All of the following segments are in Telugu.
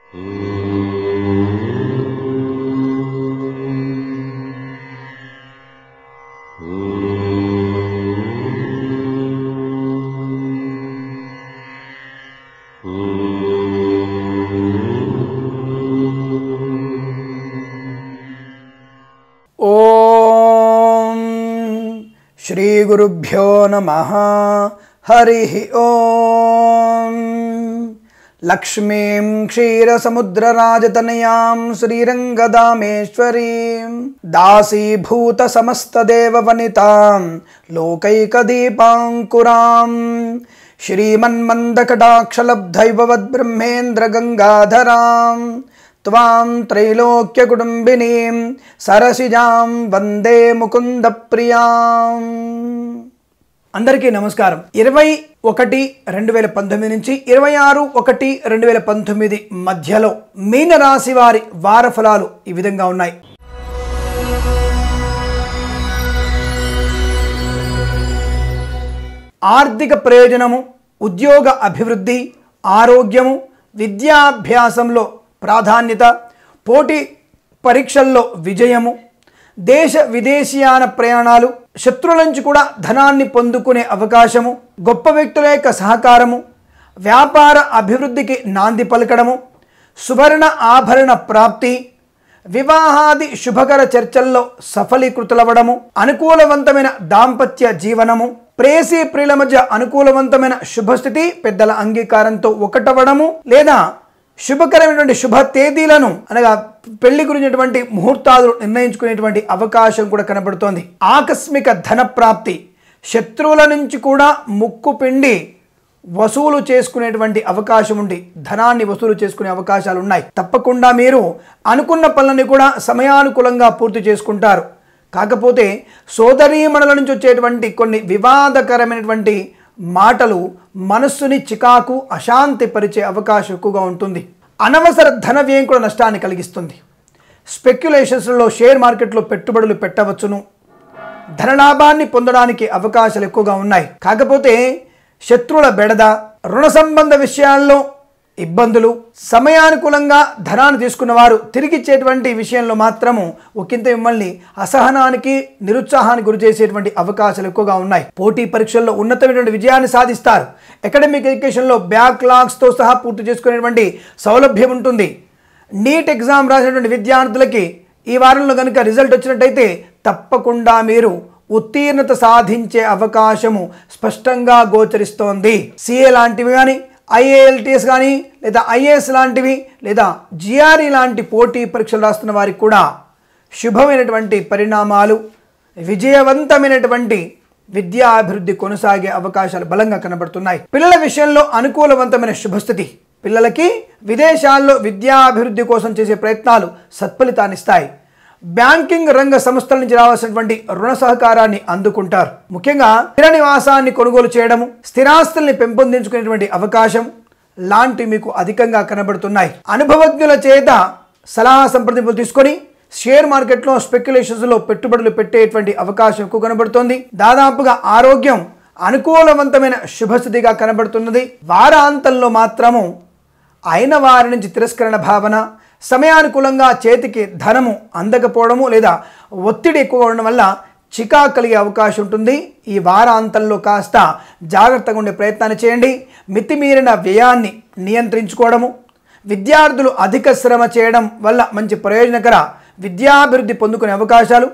ఓం శ్రీ గురుభ్యో నమః. హరి ఓం. లక్ష్మీం క్షీరసముద్రరాజతనయాం శ్రీరంగదామేశ్వరీం దాసీభూత సమస్తదేవవనితాం లోకైకదీపాంకురాం శ్రీమన్మందకటాక్షలబ్ధైభవద్బ్రహ్మేంద్రగంగాధరాం త్వాం త్రైలోక్యకుటుంబినీం సరసిజాం వందే ముకుంద ప్రియాం. అందరికీ నమస్కారం. 21/2019 నుంచి 26/1/2019 మధ్యలో మీనరాశి వారి వార ఫలాలు ఈ విధంగా ఉన్నాయి. ఆర్థిక ప్రయోజనము, ఉద్యోగ అభివృద్ధి, ఆరోగ్యము, విద్యాభ్యాసంలో ప్రాధాన్యత, పోటీ పరీక్షల్లో విజయము, దేశ విదేశీయాన ప్రయాణాలు, శత్రువుల నుంచి కూడా ధనాన్ని పొందుకునే అవకాశము, గొప్ప వ్యక్తుల యొక్క సహకారము, వ్యాపార అభివృద్ధికి నాంది పలకడము, సువర్ణ ఆభరణ ప్రాప్తి, వివాహాది శుభకర చర్చల్లో సఫలీకృతులవ్వడము, అనుకూలవంతమైన దాంపత్య జీవనము, ప్రేయసీ ప్రియుల మధ్య అనుకూలవంతమైన శుభస్థితి, పెద్దల అంగీకారంతో ఒకటవ్వడము లేదా శుభకరమైనటువంటి శుభ తేదీలను అనగా పెళ్లి గురించినటువంటి ముహూర్తాలు నిర్ణయించుకునేటువంటి అవకాశం కూడా కనబడుతోంది. ఆకస్మిక ధన ప్రాప్తి, శత్రువుల నుంచి కూడా ముక్కు పిండి వసూలు చేసుకునేటువంటి అవకాశం ఉండి ధనాన్ని వసూలు చేసుకునే అవకాశాలు ఉన్నాయి. తప్పకుండా మీరు అనుకున్న పనులని కూడా సమయానుకూలంగా పూర్తి చేసుకుంటారు. కాకపోతే సోదరీమణుల నుంచి వచ్చేటువంటి కొన్ని వివాదకరమైనటువంటి మాటలు మనస్సుని చికాకు, అశాంతి పరిచే అవకాశం ఎక్కువగా ఉంటుంది. అనవసర ధన వ్యయం కూడా నష్టాన్ని కలిగిస్తుంది. స్పెక్యులేషన్స్లో షేర్ మార్కెట్లో పెట్టుబడులు పెట్టవచ్చును. ధనలాభాన్ని పొందడానికి అవకాశాలు ఎక్కువగా ఉన్నాయి. కాకపోతే శత్రువుల బెడద, రుణ సంబంధ విషయాల్లో ఇబ్బందులు, సమయానుకూలంగా ధనాన్ని తీసుకున్న వారు తిరిగిచ్చేటువంటి విషయంలో మాత్రము ఒకంత మిమ్మల్ని అసహనానికి, నిరుత్సాహానికి గురి చేసేటువంటి అవకాశాలు ఎక్కువగా ఉన్నాయి. పోటీ పరీక్షల్లో ఉన్నతమైనటువంటి విజయాన్ని సాధిస్తారు. అకాడమిక్ ఎడ్యుకేషన్లో బ్యాక్లాగ్స్తో సహా పూర్తి చేసుకునేటువంటి సౌలభ్యం ఉంటుంది. నీట్ ఎగ్జామ్ రాసినటువంటి విద్యార్థులకి ఈ వారంలో కనుక రిజల్ట్ వచ్చినట్టయితే తప్పకుండా మీరు ఉత్తీర్ణత సాధించే అవకాశము స్పష్టంగా గోచరిస్తోంది. సిఏ లాంటివి కానీ, ఐఏఎల్టీఎస్ కానీ, లేదా ఐఏఎస్ లాంటివి, లేదా జిఆర్ఈ లాంటి పోటీ పరీక్షలు రాస్తున్న వారికి కూడా శుభమైనటువంటి పరిణామాలు, విజయవంతమైనటువంటి విద్యా అభివృద్ధి కొనసాగే అవకాశాలు బలంగా కనబడుతున్నాయి. పిల్లల విషయంలో అనుకూలవంతమైన శుభస్థితి, పిల్లలకి విదేశాల్లో విద్యాభివృద్ధి కోసం చేసే ప్రయత్నాలు సత్ఫలితాన్నిస్తాయి. బ్యాంకింగ్ రంగ సంస్థల నుంచి రావాల్సినటువంటి రుణ సహకారాన్ని అందుకుంటారు. ముఖ్యంగా స్థిర నివాసాన్ని కొనుగోలు చేయడము, స్థిరాస్తుల్ని పెంపొందించుకునేటువంటి అవకాశం లాంటివి మీకు అధికంగా కనబడుతున్నాయి. అనుభవజ్ఞుల చేత సలహా సంప్రదింపులు తీసుకొని షేర్ మార్కెట్లో స్పెక్యులేషన్స్లో పెట్టుబడులు పెట్టేటువంటి అవకాశం ఎక్కువ కనబడుతోంది. దాదాపుగా ఆరోగ్యం అనుకూలవంతమైన శుభస్థితిగా కనబడుతున్నది. వారాంతంలో మాత్రము అయిన వారి నుంచి తిరస్కరణ భావన, సమయానుకూలంగా చేతికి ధనము అందకపోవడము లేదా ఒత్తిడి ఎక్కువ ఉండడం వల్ల చికాకు కలిగే అవకాశం ఉంటుంది. ఈ వారాంతంలో కాస్త జాగ్రత్తగా ఉండే ప్రయత్నాన్ని చేయండి. మితిమీరిన వ్యయాన్ని నియంత్రించుకోవడము, విద్యార్థులు అధిక శ్రమ చేయడం వల్ల మంచి ప్రయోజనకర విద్యాభివృద్ధి పొందుకునే అవకాశాలు,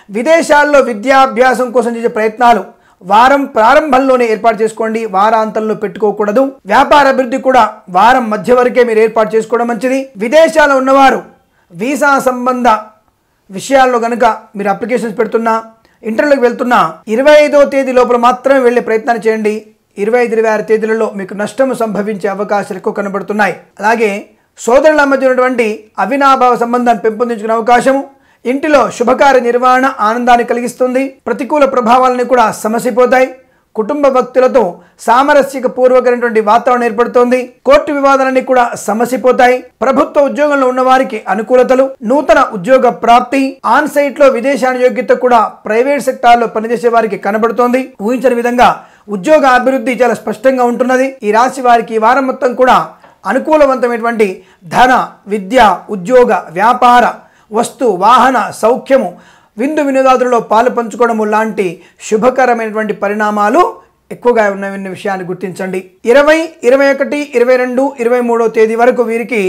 విదేశాల్లో విద్యాభ్యాసం కోసం చేసే ప్రయత్నాలు వారం ప్రారంభంలోనే ఏర్పాటు చేసుకోండి, వారాంతంలో పెట్టుకోకూడదు. వ్యాపార అభివృద్ధి కూడా వారం మధ్య వరకే మీరు ఏర్పాటు చేసుకోవడం మంచిది. విదేశాల్లో ఉన్నవారు వీసా సంబంధ విషయాల్లో కనుక మీరు అప్లికేషన్స్ పెడుతున్నా, ఇంటర్వ్యూకి వెళ్తున్నా 25వ తేదీ లోపల మాత్రమే వెళ్ళే ప్రయత్నాన్ని చేయండి. 25-26 తేదీలలో మీకు నష్టము సంభవించే అవకాశాలు ఎక్కువ కనబడుతున్నాయి. అలాగే సోదరుల మధ్య ఉన్నటువంటి అవినాభావ సంబంధాన్ని పెంపొందించుకునే అవకాశము, ఇంటిలో శుభకార్య నిర్వహణ ఆనందాన్ని కలిగిస్తుంది. ప్రతికూల ప్రభావాలని కూడా సమసిపోతాయి. కుటుంబ భక్తులతో సామరస్యక పూర్వకమైనటువంటి వాతావరణం ఏర్పడుతోంది. కోర్టు వివాదాలన్నీ కూడా సమసిపోతాయి. ప్రభుత్వ ఉద్యోగంలో ఉన్న వారికి అనుకూలతలు, నూతన ఉద్యోగ ప్రాప్తి, ఆన్ సైట్ లో విదేశాన యోగ్యత కూడా ప్రైవేట్ సెక్టార్లో పనిచేసే వారికి కనబడుతోంది. ఊహించని విధంగా ఉద్యోగ అభివృద్ధి చాలా స్పష్టంగా ఉంటున్నది. ఈ రాశి వారికి ఈ వారం మొత్తం కూడా అనుకూలవంతమైనటువంటి ధన, విద్య, ఉద్యోగ, వ్యాపార, వస్తు, వాహన సౌఖ్యము, విందు వినోదాదులలో పాలు పంచుకోవడము లాంటి శుభకరమైనటువంటి పరిణామాలు ఎక్కువగా ఉన్న విషయాన్ని గుర్తించండి. 20, 21, 22, 23 తేదీ వరకు వీరికి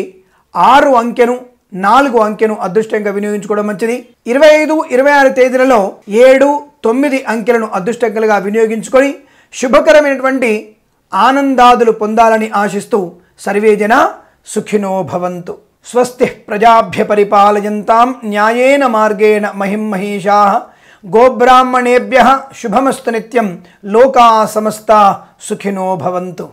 6 అంకెను 4 అంకెను అదృష్టంగా వినియోగించుకోవడం మంచిది. 25, 26 తేదీలలో 7, 9 అంకెలను అదృష్టంగా వినియోగించుకొని శుభకరమైనటువంటి ఆనందాదులు పొందాలని ఆశిస్తూ సర్వేజన సుఖినో భవంతు. స్వస్తి ప్రజాభ్య పరిపాలయంతాం న్యాయేన మార్గేణ మహిం మహీషాః. గోబ్రాహ్మణేభ్యః శుభమస్తు నిత్యం. లోకా సమస్తా సుఖినో భవంతు.